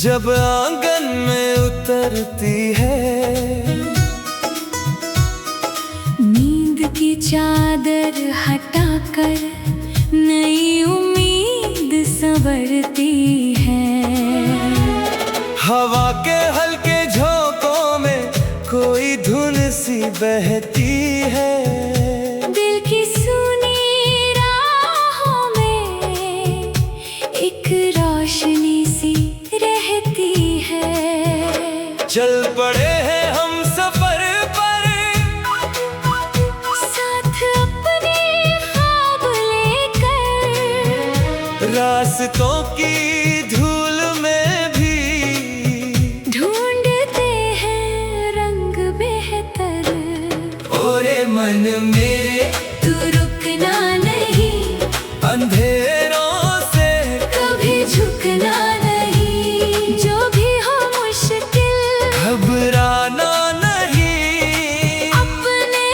जब आंगन में उतरती है, नींद की चादर हटाकर नई उम्मीद संवरती है। हवा के हल्के झोंकों में कोई धुन सी बहती है। दिल की सुनी राहों में एक रोशनी सी रहती है। चल पड़े हैं हम सफर पर, साथ अपने ख्वाब लेकर, रास्तों की धूल में भी ढूंढते हैं रंग बेहतर। ओरे मन मेरे तू रुकना नहीं, अंधेरों से कभी झुकना नहीं। जो भी हो मुश्किल, घबराना नहीं। अपने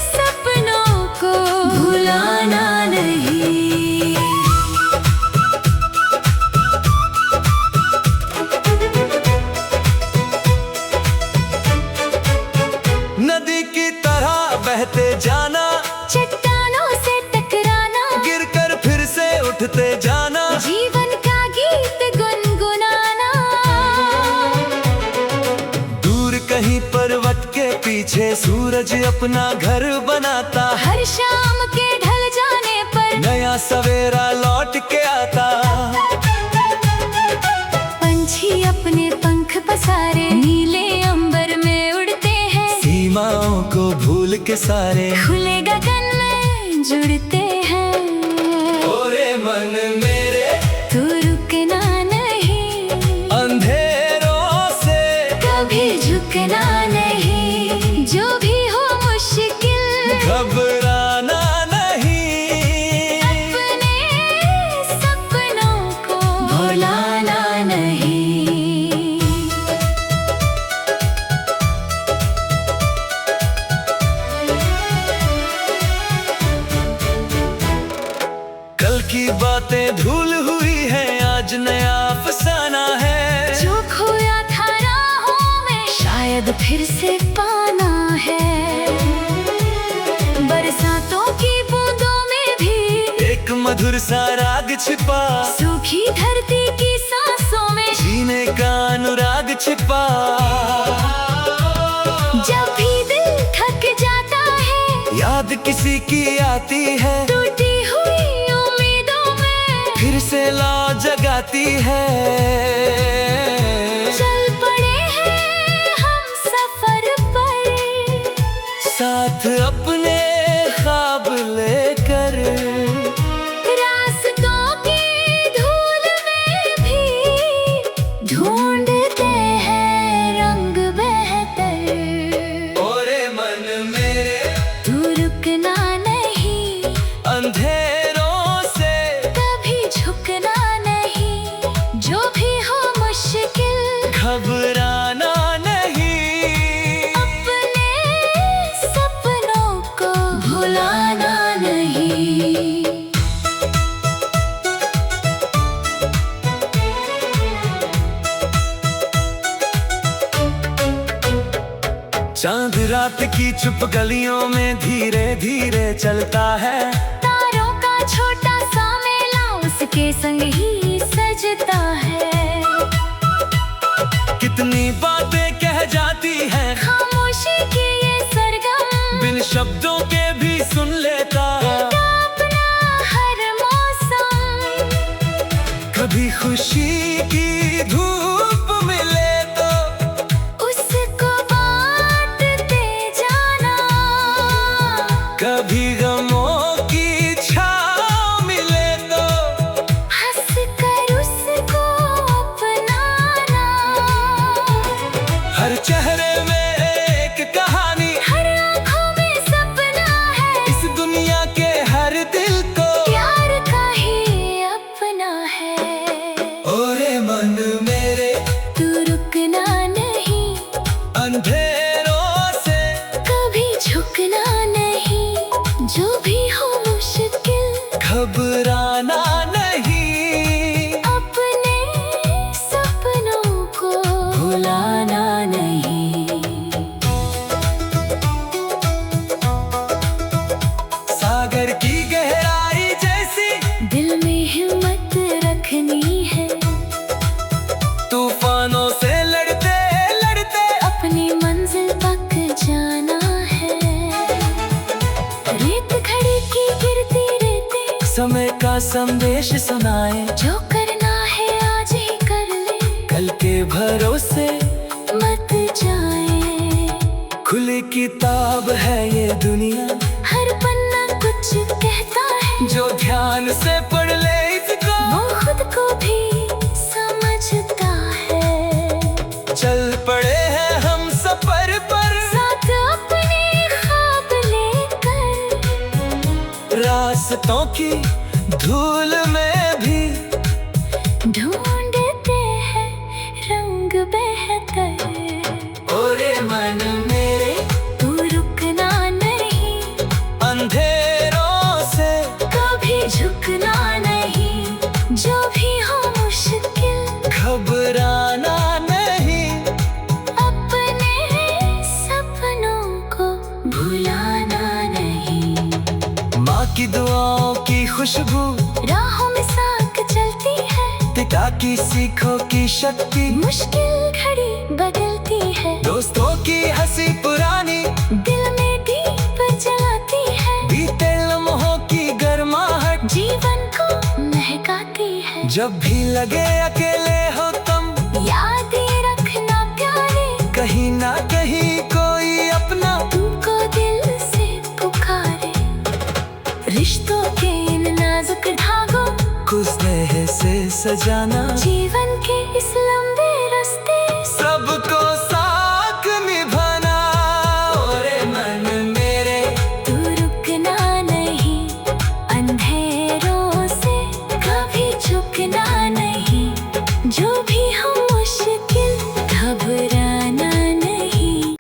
सपनों को भुलाना नहीं। नदी की तरह बहते जाना, चट्टानों से टकराना, गिरकर फिर से उठते जाना। जीवन का गीत गुनगुनाना। दूर कहीं पर्वत के पीछे सूरज अपना घर बनाता, हर शाम के ढल जाने पर नया सवेरा लौट के आता। पंछी अपने पंख पसारे नीले अंबर में उड़ते हैं। सीमाओं को भूल के सारे खुले गगन में जुड़ते हैं। ओरे मन मेरे तू रुकना नहीं, अंधेरों से कभी झुकना नहीं। जो भी हो मुश्किल, घबराना नहीं। अपने सपनों को भुलाना नहीं। कल की बातें धूल हुई है, आज नया अफसाना है। जो खोया था राहों में, शायद फिर से पाना है। बरसातों की बूंदों में भी एक मधुर सा राग छिपा, सूखी धरती की सांसों में जीने का अनुराग छिपा। जब भी दिल थक जाता है, याद किसी की आती है, टूटी हुई उम्मीदों में फिर से लौ जगाती है। चल पड़े हैं हम सफर पर, साथ अपने ख्वाब लेकर, रास्तों की धूल में भी ढूंढते हैं रंग बेहतर। ओरे मन मेरे तू रुकना नहीं, अंधेरों से कभी झुकना नहीं। जो भी हो मुश्किल, घबराना नहीं। अपने सपनों को भुलाना नहीं। चांद रात की चुप गलियों में धीरे धीरे चलता है। तारों का छोटा सा मेला उसके संग ही सजता है। कितनी बातें कह जाती हैं, खामोशी की ये सरगम, बिन शब्दों के भी सुन लेता। अपना हर मौसम, कभी खुशी की धूप मिले तो उसको बांटते जाना। कभी गमों की छाँव मिले तो हंस कर उसको अपनाना। हर चेहरे में एक कहानी, हर आँखों में सपना है। इस दुनिया के हर दिल को प्यार का ही अपना है। ओरे मन मेरे तू रुकना नहीं, अंधेरों से कभी झुकना नहीं। जो भी हो मुश्किल, घबराना नहीं। अपने सपनों समय का संदेश सुनाए। जो करना है आज ही कर ले, कल के भरोसे मत जाए। खुली किताब है ये दुनिया, हर पन्ना कुछ कहता है। जो ध्यान से पढ़ ले इसको, वो खुद को भी समझता है। चल पड़े हैं हम सफर पर, साथ अपने ख्वाब लेकर। रास्तों की धूल में भी ढूंढते हैं रंग बेहतर। ओरे मन मेरे, तू रुकना नहीं, अंधेरों से कभी झुकना नहीं। जो भी हो मुश्किल, घबराना नहीं। अपने सपनों को भुलाना नहीं। माँ की दुआओं की खुशबू राहों में साथ चलती है। पिता की सीखों की शक्ति मुश्किल घड़ी बदलती है। दोस्तों की हंसी पुरानी दिल में दीप जलाती है। बीते लम्हों की गर्माहट जीवन को महकाती है। जब भी लगे अकेले हो तुम, याद ये रखना प्यारे, कहीं ना कहीं कोई अपना तुमको दिल से पुकारे। रिश्तों के इन नाजुक धागों को स्नेह से सजाना। जीवन के इस लंबे रास्ते सबको साथ निभाना। ओरे मन मेरे, तू रुकना नहीं, अंधेरों से कभी झुकना नहीं। जो भी हो मुश्किल, घबराना नहीं।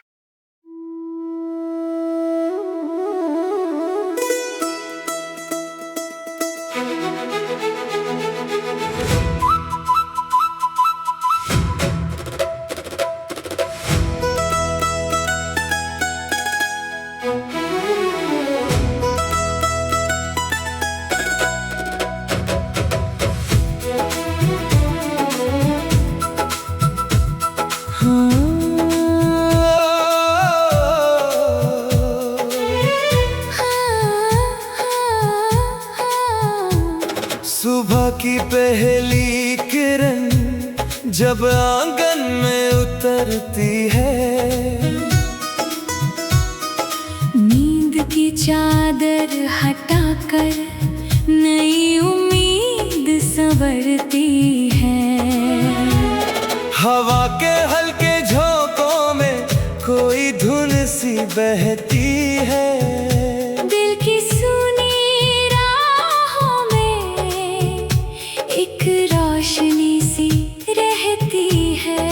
सुबह की पहली किरण जब आंगन में उतरती है, नींद की चादर हटाकर नई उम्मीद संवरती है। हवा के हल्के झोंकों में कोई धुन सी बहती है। दिल की सुनी राहों में एक रोशनी सी रहती है।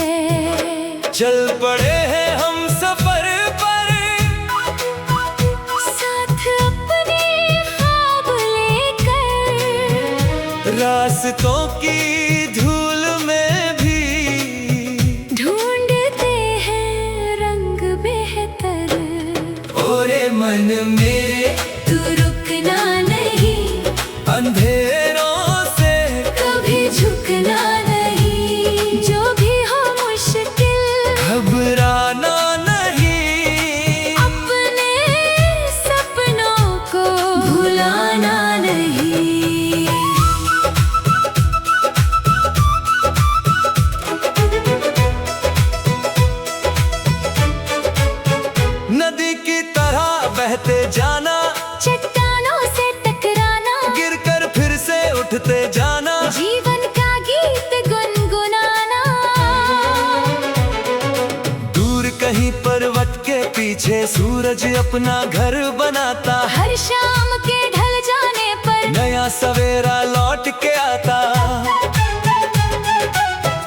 चल पड़े हैं हम सफर पर, साथ अपने ख्वाब लेकर। रास्तों की धूल में भी ढूंढते हैं रंग बेहतर। ओरे मन मेरे, तू रुकना नहीं, अंधेरों से कभी झुकना नहीं। जो भी हो मुश्किल, घबराना नहीं। अपने सपनों को भुलाना नहीं। नदी की तरह बहते जाना, चट्टानों से टकराना, गिरकर फिर से उठते जाना। जीवन का गीत गुनगुनाना। दूर कहीं पर्वत के पीछे सूरज अपना घर बनाता। हर शाम के ढल जाने पर नया सवेरा लौट के आता।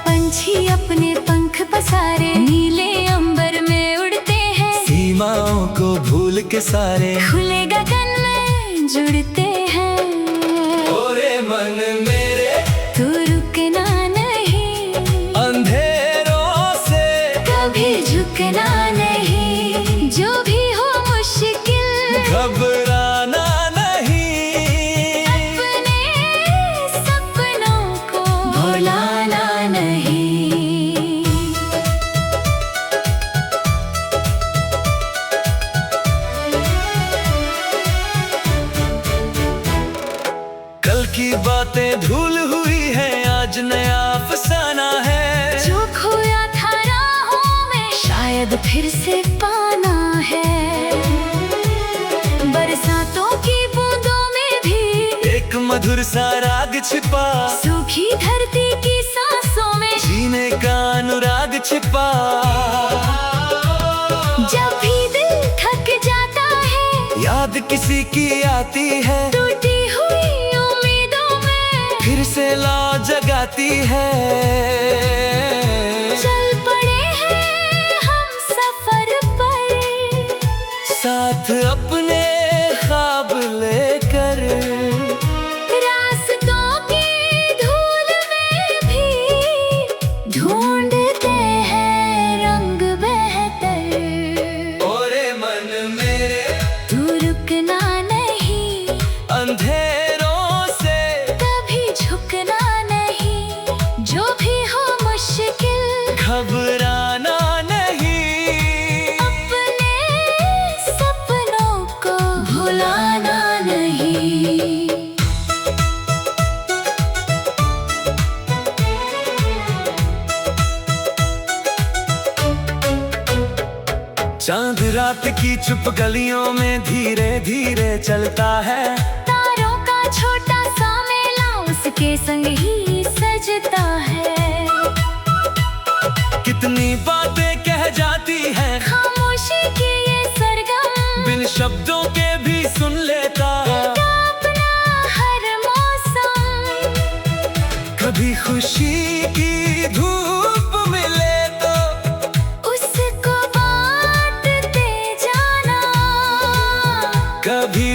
पंछी अपने पंख पसारे नीले अंबर में उड़ते हैं। सीमाओं को भूल के सारे खुले गगन में जुड़ते हैं। ओरे मन मेरे, तू रुकना नहीं, अंधेरों से कभी झुकना नहीं। जो भी हो मुश्किल, घबराना नहीं। अपने सपनों को भुलाना नहीं। से पाना है। बरसातों की बूंदों में भी एक मधुर सा राग छिपा, सूखी धरती की सांसों में जीने का अनुराग छिपा। जब भी दिल थक जाता है, याद किसी की आती है, टूटी हुई उम्मीदों में फिर से लौ जगाती है। चल पड़े हैं हम सफर पर, साथ अपने ख्वाब लेकर, रास्तों की धूल में भी ढूंढते हैं रंग बेहतर। ओरे मन मेरे तू रुकना नहीं, अंधेरों से कभी झुकना नहीं। जो भी हो मुश्किल, घबराना नहीं। अपने सपनों को भुलाना नहीं। चांद रात की चुप गलियों में धीरे धीरे चलता है, तारों का छोटा सा मेला उसके संग ही सजता है। कितनी बातें कह जाती हैं, खामोशी की ये सरगम, बिन शब्दों के भी सुन लेता। का अपना हर मौसम। कभी खुशी की धूप मिले तो उसको बांटते जाना, कभी